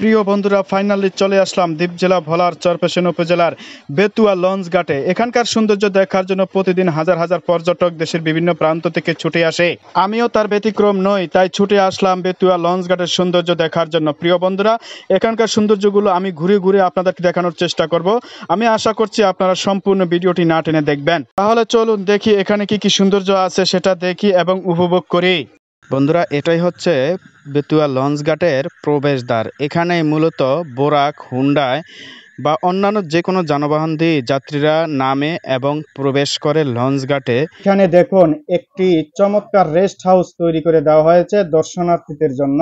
প্রিয় বন্ধুরা, ফাইনালি চলে আসলাম দ্বীপ জেলা ভোলার চরপেশন উপজেলার বেতুয়া লঞ্চ ঘাটে। এখানকার সৌন্দর্য দেখার জন্য প্রতিদিন হাজার হাজার পর্যটক দেশের বিভিন্ন প্রান্ত থেকে ছুটে আসে। আমিও তার ব্যতিক্রম নই, তাই ছুটে আসলাম বেতুয়া লঞ্চ ঘাটের সৌন্দর্য দেখার জন্য। প্রিয় বন্ধুরা, এখানকার সৌন্দর্যগুলো আমি ঘুরে ঘুরে আপনাদেরকে দেখানোর চেষ্টা করব। আমি আশা করছি আপনারা সম্পূর্ণ ভিডিওটি না টেনে দেখবেন। তাহলে চলুন দেখি এখানে কি কি সৌন্দর্য আছে সেটা দেখি এবং উপভোগ করি। বন্ধুরা, এটাই হচ্ছে বেতুয়া লঞ্চ ঘাটের প্রবেশদ্বার। এখানে মূলত বোরাক, হুন্ডাই বা অন্যান্য যে কোনো যানবাহন দিয়ে যাত্রীরা নামে এবং প্রবেশ করে লঞ্চ ঘাটে। এখানে দেখুন, একটি চমৎকার রেস্ট হাউস তৈরি করে দেওয়া হয়েছে দর্শনার্থীদের জন্য,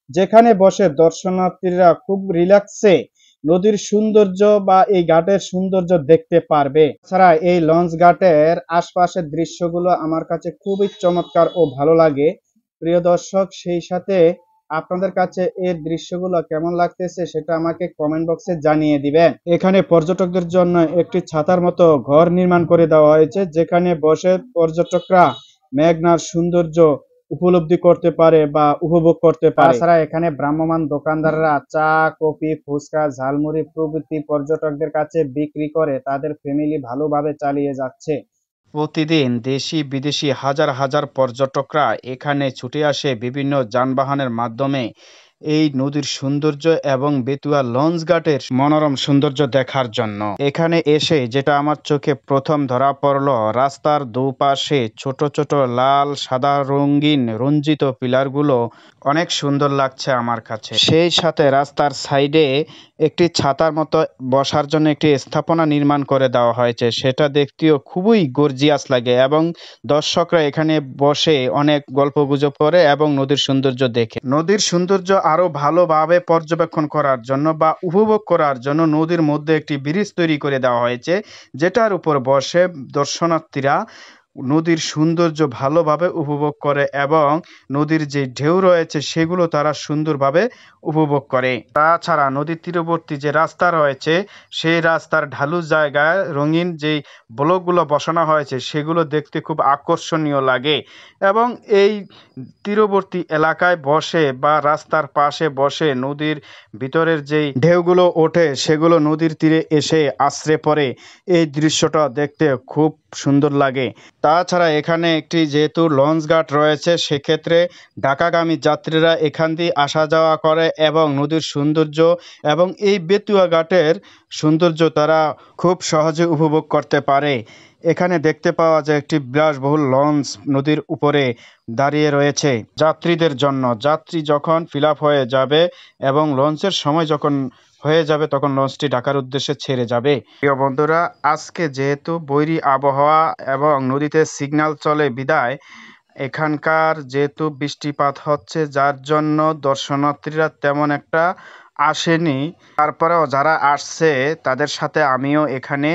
যেখানে বসে দর্শনার্থীরা খুব রিল্যাক্সে নদীর সৌন্দর্য বা এই ঘাটের সৌন্দর্য দেখতে পারবে। ছাড়া এই লঞ্চ ঘাটের আশপাশের দৃশ্যগুলো আমার কাছে খুবই চমৎকার ও ভালো লাগে। প্রিয় দর্শক, সেই সাথে আপনাদের কাছে এর দৃশ্যগুলো কেমন লাগতেছে সেটা আমাকে কমেন্ট বক্সে জানিয়ে দিবেন। এখানে পর্যটকদের জন্য একটি ছাতার মতো ঘর নির্মাণ করে দেওয়া হয়েছে, যেখানে বসে পর্যটকরা মেঘনার সৌন্দর্য উপলব্ধি করতে পারে বা উপভোগ করতে পারে। তাছাড়া এখানে ভ্রাম্যমাণ দোকানদাররা চা, কফি, ফুচকা, ঝালমুড়ি প্রভৃতি পর্যটকদের কাছে বিক্রি করে তাদের ফ্যামিলি ভালোভাবে চালিয়ে যাচ্ছে। প্রতিদিন দেশি বিদেশি হাজার হাজার পর্যটকরা এখানে ছুটে আসে বিভিন্ন যানবাহনের মাধ্যমে এই নদীর সৌন্দর্য এবং বেতুয়া লঞ্চ ঘাটের মনোরম সৌন্দর্য দেখার জন্য। এখানে এসে যেটা আমার চোখে প্রথম ধরা পড়লো, রাস্তার দুপাশে ছোট ছোট লাল সাদা রঙিন রঞ্জিত পিলারগুলো অনেক সুন্দর লাগছে আমার কাছে। সেই সাথে রাস্তার সাইডে একটি ছাতার মতো বসার জন্য একটি স্থাপনা নির্মাণ করে দেওয়া হয়েছে, সেটা দেখতেও খুবই গর্জিয়াস লাগে এবং দর্শকরা এখানে বসে অনেক গল্পগুজব করে এবং নদীর সৌন্দর্য দেখে। নদীর সৌন্দর্য আরো ভালোভাবে পর্যবেক্ষণ করার জন্য বা উপভোগ করার জন্য নদীর মধ্যে একটি ব্রিজ তৈরি করে দেওয়া হয়েছে, যেটার উপর বসে দর্শনার্থীরা নদীর সৌন্দর্য ভালোভাবে উপভোগ করে এবং নদীর যে ঢেউ রয়েছে সেগুলো তারা সুন্দরভাবে উপভোগ করে। তাছাড়া নদীর তীরবর্তী যে রাস্তা রয়েছে সেই রাস্তার ঢালু জায়গায় রঙিন যে ব্লকগুলো বসানো হয়েছে সেগুলো দেখতে খুব আকর্ষণীয় লাগে এবং এই তীরবর্তী এলাকায় বসে বা রাস্তার পাশে বসে নদীর ভিতরের যেই ঢেউগুলো ওঠে সেগুলো নদীর তীরে এসে আছড়ে পড়ে। এই দৃশ্যটা দেখতে খুব সুন্দর লাগে। তাছাড়া এখানে একটি যেহেতু লঞ্চ ঘাট রয়েছে, সেক্ষেত্রে ঢাকাগামী যাত্রীরা এখান দিয়ে আসা যাওয়া করে এবং নদীর সৌন্দর্য এবং এই বেতুয়া ঘাটের সৌন্দর্য তারা খুব সহজে উপভোগ করতে পারে। এখানে দেখতে পাওয়া যায় একটি বিলাসবহুল লঞ্চ নদীর উপরে দাঁড়িয়ে রয়েছে যাত্রীদের জন্য। যাত্রী যখন ফিল আপ হয়ে যাবে এবং লঞ্চের সময় যখন হয়ে যাবে তখন লঞ্চটি ঢাকার উদ্দেশ্যে ছেড়ে যাবে। প্রিয় বন্ধুরা, আজকে যেহেতু বৈরী আবহাওয়া এবং নদীতে সিগন্যাল চলে বিদায় এখানকার যেহেতু বৃষ্টিপাত হচ্ছে, যার জন্য দর্শনার্থীরা তেমন একটা আসেনি। তারপরেও যারা আসছে তাদের সাথে আমিও এখানে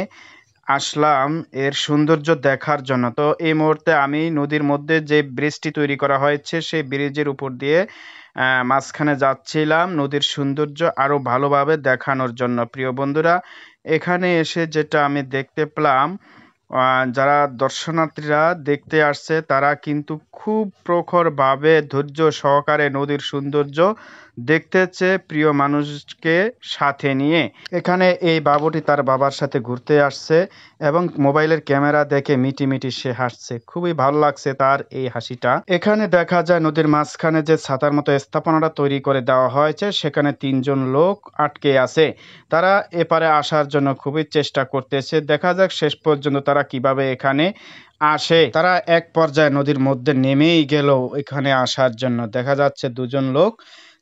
আসলাম এর সৌন্দর্য দেখার জন্য। তো এই মুহূর্তে আমি নদীর মধ্যে যে ব্রিজটি তৈরি করা হয়েছে সেই ব্রিজের উপর দিয়ে মাঝখানে যাচ্ছিলাম নদীর সৌন্দর্য আরো ভালোভাবে দেখানোর জন্য। প্রিয় বন্ধুরা, এখানে এসে যেটা আমি দেখতে পেলাম, যারা দর্শনার্থীরা দেখতে আসছে তারা কিন্তু খুব প্রখরভাবে ধৈর্য সহকারে নদীর সৌন্দর্য দেখতেছে প্রিয় মানুষকে সাথে নিয়ে। এখানে এই বাবুটি তার বাবার সাথে ঘুরতে আসছে এবং মোবাইলের ক্যামেরা দেখে মিটি মিটি সে হাসছে। খুবই ভালো লাগছে তার এই হাসিটা। এখানে দেখা যায় নদীর মাঝখানে যে ছাতার মতো স্থাপনাটা তৈরি করে দেওয়া হয়েছে সেখানে 3জন লোক আটকে আছে। তারা এপারে আসার জন্য খুবই চেষ্টা করতেছে। দেখা যাক শেষ পর্যন্ত তারা কিভাবে এখানে আসে। তারা এক পর্যায়ে নদীর মধ্যে নেমেই গেল এখানে আসার জন্য। দেখা যাচ্ছে 2জন লোক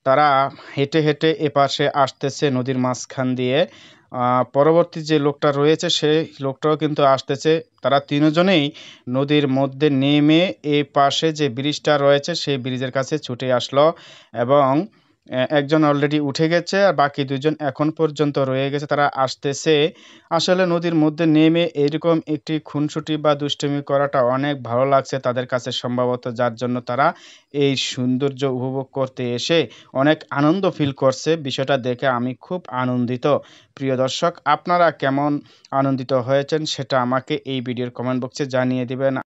তারা হেঁটে হেঁটে এপাশে আসতেছে নদীর মাঝখান দিয়ে। পরবর্তী যে লোকটা রয়েছে সেই লোকটাও কিন্তু আসতেছে। তারা 3জনেই নদীর মধ্যে নেমে এই পাশে যে ব্রিজটা রয়েছে সেই ব্রিজের কাছে ছুটে আসলো এবং একজন অলরেডি উঠে গেছে আর বাকি 2জন এখন পর্যন্ত রয়ে গেছে, তারা আসতেছে। আসলে নদীর মধ্যে নেমে এরকম একটি খুনসুটি বা দুষ্টুমি করাটা অনেক ভালো লাগছে তাদের কাছে সম্ভবত, যার জন্য তারা এই সৌন্দর্য উপভোগ করতে এসে অনেক আনন্দ ফিল করছে। বিষয়টা দেখে আমি খুব আনন্দিত। প্রিয় দর্শক, আপনারা কেমন আনন্দিত হয়েছেন সেটা আমাকে এই ভিডিওর কমেন্ট বক্সে জানিয়ে দিবেন।